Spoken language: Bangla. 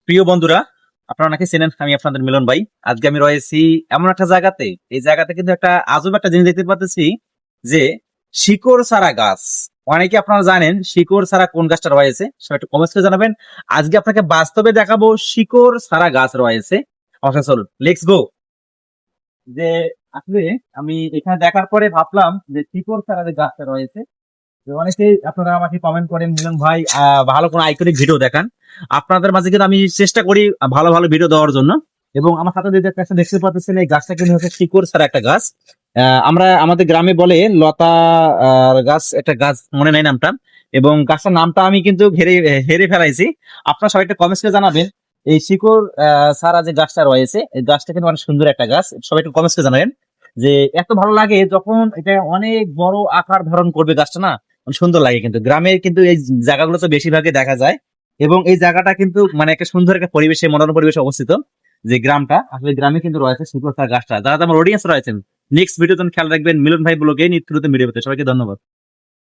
প্রিয় বন্ধুরা, আপনারা নাকি চেনেন, আমি আপনাদের মিলন ভাই। আজকে আমি রয়েছি এমন একটা জায়গাতে, এই জায়গাতে কিন্তু একটা আজব একটা জিনিস দেখতে পাচ্ছি, যে শিকড় ছাড়া গাছ। অনেকে আপনারা জানেন শিকড় ছাড়া কোন গাছটা রয়েছে, সেটা একটু কমেন্টস করে জানাবেন। আজকে আপনাকে বাস্তবে দেখাবো শিকড় ছাড়া গাছ রয়েছে। আচ্ছা চলুন, লেটস গো। যে আসলে আমি এখানে দেখার পরে ভাবলাম যে শিকড় ছাড়া যে গাছটা রয়েছে, তো অনেকেই আপনারা আমাকে কমেন্ট করেন, মিলন ভাই ভালো কোনো আইকনিক ভিডিও দেখান। আপনাদের মাঝে কিন্তু আমি চেষ্টা করি ভালো ভালো ভিডিও দেওয়ার জন্য। এবং আমার সাথে যে গাছটা দেখতে পাচ্ছেন, এই গাছটা কিন্তু হচ্ছে শিকড় ছাড়া একটা গাছ। আমরা আমাদের গ্রামে বলে লতা গাছ, একটা গাছ মনে নাই নামটা। এবং গাছটার নামটা আমি কিন্তু হেরে হেরে ফেলাইছি। আপনারা সবাই একটা কমেন্টস করে জানাবেন, এই শিকড় ছাড়া যে গাছটা রয়েছে, এই গাছটা কিন্তু অনেক সুন্দর একটা গাছ। সবাই একটু কমেন্টস করে জানাবেন যে এত ভালো লাগে যখন এটা অনেক বড় আকার ধারণ করবে গাছটা, না অনেক সুন্দর লাগে। কিন্তু গ্রামে কিন্তু এই জায়গাগুলো তো বেশিরভাগই দেখা যায়। এবং এই জায়গাটা কিন্তু মানে একটা সুন্দর একটা পরিবেশে, মনোরম পরিবেশে অবস্থিত। যে গ্রামটা, আসলে গ্রামে কিন্তু রয়েছে শিকড় গাছটা। যারা আমার অডিয়েন্স রয়েছেন, নেক্সট ভিডিও খেয়াল রাখবেন। মিলন ভাই ব্লগে নিত্য নতুন ভিডিও পেতে সবাইকে ধন্যবাদ।